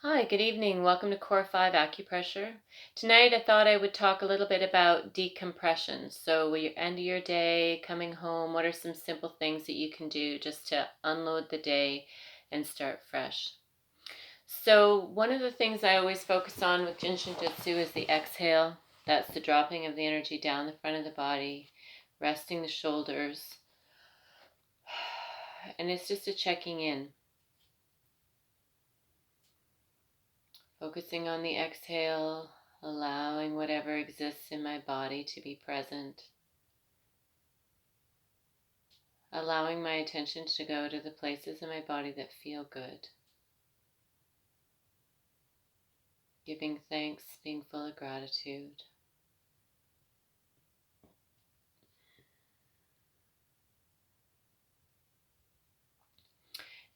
Hi, good evening. Welcome to Core 5 Acupressure. Tonight I thought I would talk a little bit about decompression. So when you end your day, coming home, what are some simple things that you can do just to unload the day and start fresh? So one of the things I always focus on with Jin Shin Jyutsu is the exhale. That's the dropping of the energy down the front of the body, resting the shoulders. And it's just a checking in. Focusing on the exhale, allowing whatever exists in my body to be present. Allowing my attention to go to the places in my body that feel good. Giving thanks, being full of gratitude.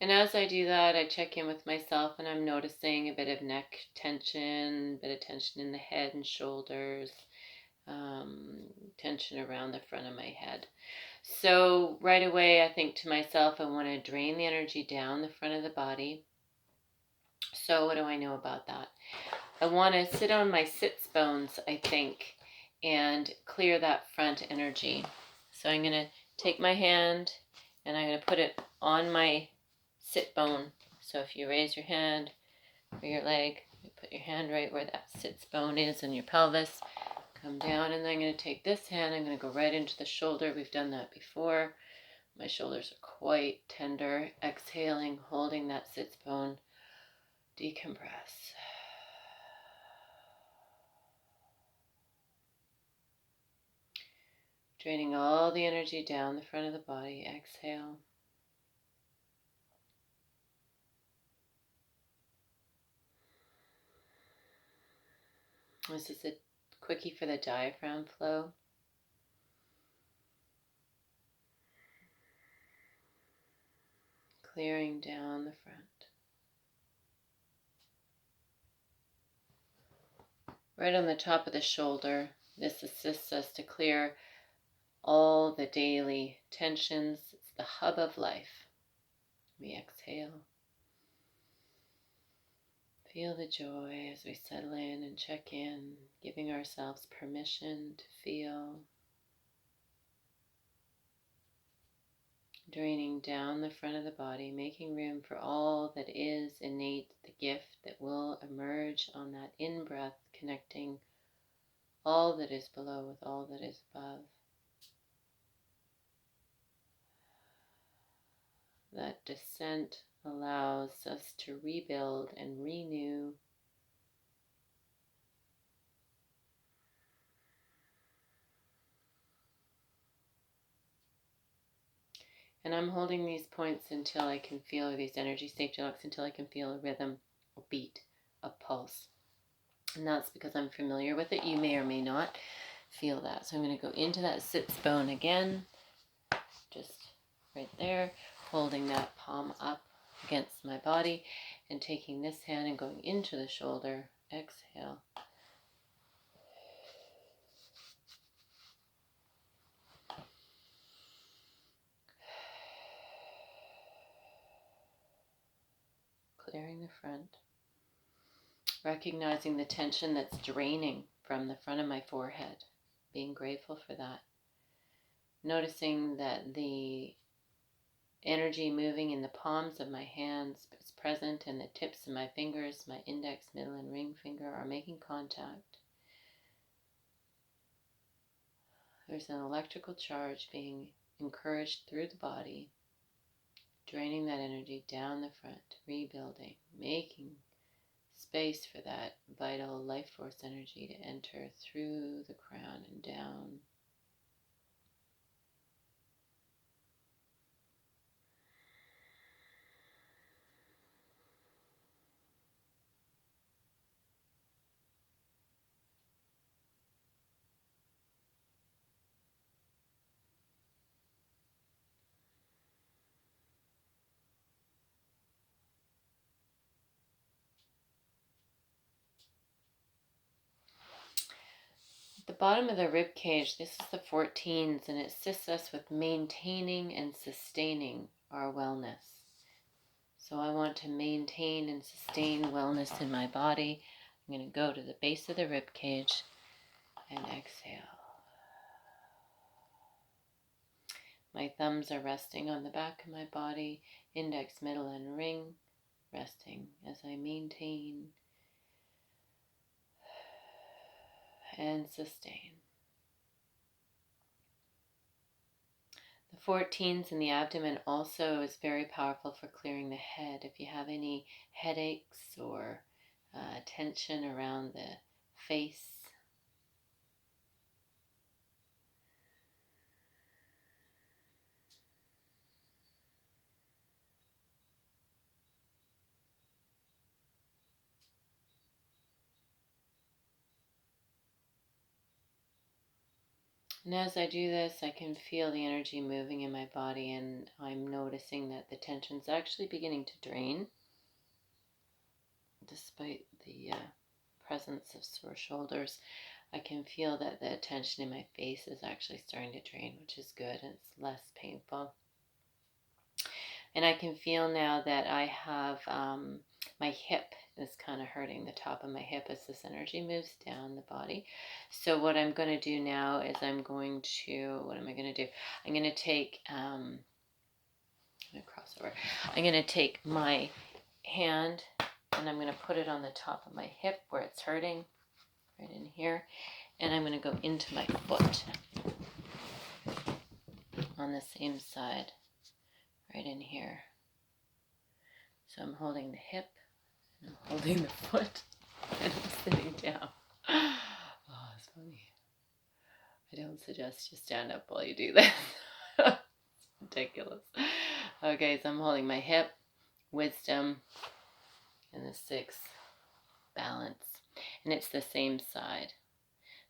And as I do that, I check in with myself and I'm noticing a bit of neck tension, a bit of tension in the head and shoulders, tension around the front of my head. So right away, I think to myself, I want to drain the energy down the front of the body. So what do I know about that? I want to sit on my sits bones, I think, and clear that front energy. So I'm going to take my hand and I'm going to put it on my sit bone. So if you raise your hand or your leg, you put your hand right where that sits bone is in your pelvis. Come down, and then I'm going to take this hand, I'm going to go right into the shoulder. We've done that before. My shoulders are quite tender. Exhaling, holding that sits bone. Decompress. Draining all the energy down the front of the body. Exhale. This is a quickie for the diaphragm flow. Clearing down the front. Right on the top of the shoulder, this assists us to clear all the daily tensions. It's the hub of life. We exhale. Feel the joy as we settle in and check in, giving ourselves permission to feel. Draining down the front of the body, making room for all that is innate, the gift that will emerge on that in-breath, connecting all that is below with all that is above. That descent allows us to rebuild and renew. And I'm holding these points until I can feel these energy safety locks, until I can feel a rhythm, a beat, a pulse. And that's because I'm familiar with it. You may or may not feel that. So I'm going to go into that sits bone again, just right there, holding that palm up against my body and taking this hand and going into the shoulder. Exhale. Clearing the front. Recognizing the tension that's draining from the front of my forehead. Being grateful for that. Noticing that the energy moving in the palms of my hands is present, and the tips of my fingers, my index, middle, and ring finger are making contact. There's an electrical charge being encouraged through the body, draining that energy down the front, rebuilding, making space for that vital life force energy to enter through the crown and down. At the bottom of the rib cage, this is the 14s, and it assists us with maintaining and sustaining our wellness. So I want to maintain and sustain wellness in my body. I'm going to go to the base of the rib cage and exhale. My thumbs are resting on the back of my body, index, middle, and ring resting as I maintain and sustain. The 14s in the abdomen also is very powerful for clearing the head. If you have any headaches or tension around the face, and as I do this, I can feel the energy moving in my body, and I'm noticing that the tension's actually beginning to drain, despite the presence of sore shoulders. I can feel that the tension in my face is actually starting to drain, which is good, and it's less painful. And I can feel now that I have my hip is kind of hurting, the top of my hip, as this energy moves down the body. So what I'm going to do now is what am I going to do? I'm going to take, I'm going to cross over. I'm going to take my hand and I'm going to put it on the top of my hip where it's hurting, right in here. And I'm going to go into my foot on the same side, right in here. So I'm holding the hip, and I'm holding the foot, and I'm sitting down. Oh, it's funny. I don't suggest you stand up while you do this. It's ridiculous. Okay, so I'm holding my hip, wisdom, and the 6, balance. And it's the same side.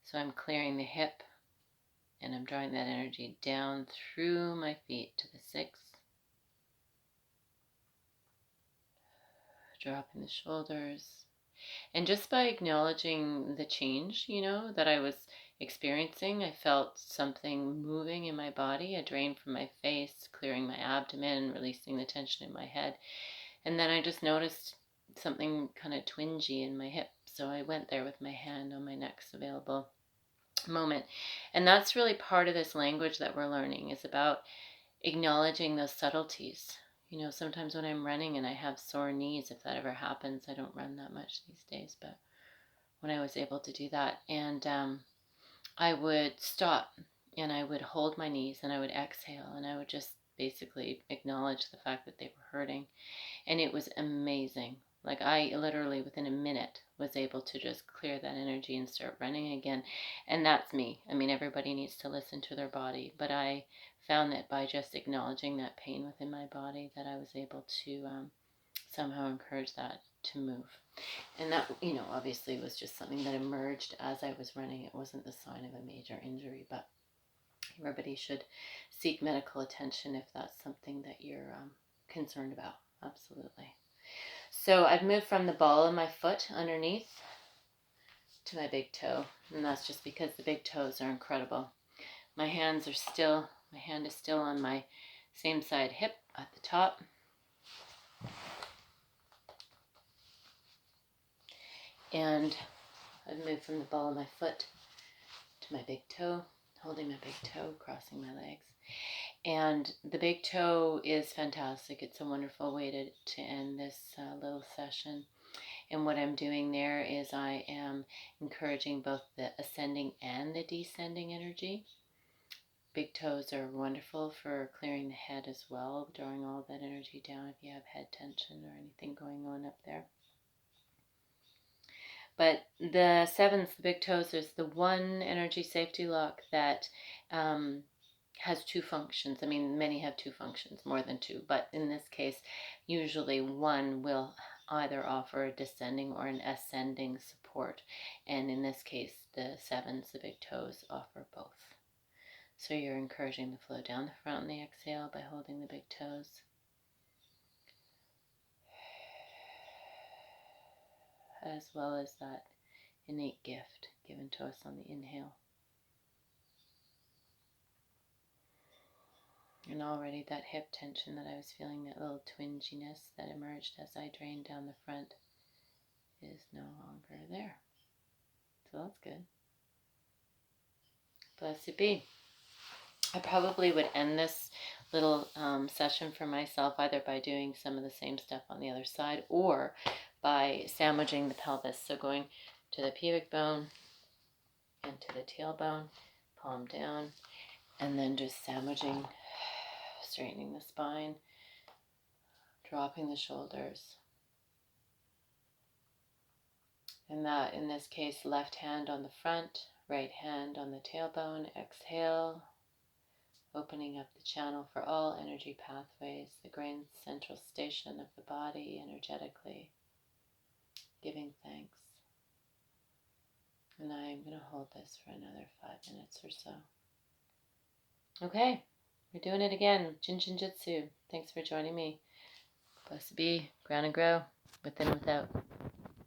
So I'm clearing the hip, and I'm drawing that energy down through my feet to the 6. Dropping the shoulders. And just by acknowledging the change, that I was experiencing, I felt something moving in my body, a drain from my face, clearing my abdomen, releasing the tension in my head. And then I just noticed something kind of twingy in my hip. So I went there with my hand on my next available moment. And that's really part of this language that we're learning, is about acknowledging those subtleties. Sometimes when I'm running and I have sore knees, if that ever happens, I don't run that much these days, but when I was able to do that, and I would stop and I would hold my knees and I would exhale and I would just basically acknowledge the fact that they were hurting. And it was amazing. Like, I literally within a minute was able to just clear that energy and start running again. And that's me. I mean, everybody needs to listen to their body, but I found that by just acknowledging that pain within my body, that I was able to somehow encourage that to move. And that, obviously was just something that emerged as I was running. It wasn't the sign of a major injury, but everybody should seek medical attention if that's something that you're concerned about. Absolutely. So I've moved from the ball of my foot underneath to my big toe, and that's just because the big toes are incredible. My hand is still on my same side hip at the top. And I've moved from the ball of my foot to my big toe, holding my big toe, crossing my legs. And the big toe is fantastic. It's a wonderful way to end this little session. And what I'm doing there is I am encouraging both the ascending and the descending energy. Big toes are wonderful for clearing the head as well, drawing all that energy down if you have head tension or anything going on up there. But the 7s, the big toes, is the one energy safety lock that has 2 functions. I mean, many have 2 functions, more than 2, but in this case, usually one will either offer a descending or an ascending support. And in this case, the 7s, the big toes, offer both. So you're encouraging the flow down the front on the exhale by holding the big toes. As well as that innate gift given to us on the inhale. And already that hip tension that I was feeling, that little twinginess that emerged as I drained down the front, is no longer there. So that's good. Blessed be. I probably would end this little session for myself either by doing some of the same stuff on the other side or by sandwiching the pelvis. So going to the pubic bone and to the tailbone, palm down, and then just sandwiching, straightening the spine, dropping the shoulders. And that, in this case, left hand on the front, right hand on the tailbone. Exhale, opening up the channel for all energy pathways, the grand central station of the body energetically, giving thanks. And I'm going to hold this for another 5 minutes or so. Okay, we're doing it again. Jin Shin Jyutsu. Thanks for joining me. Blessed be, ground and grow, within and without.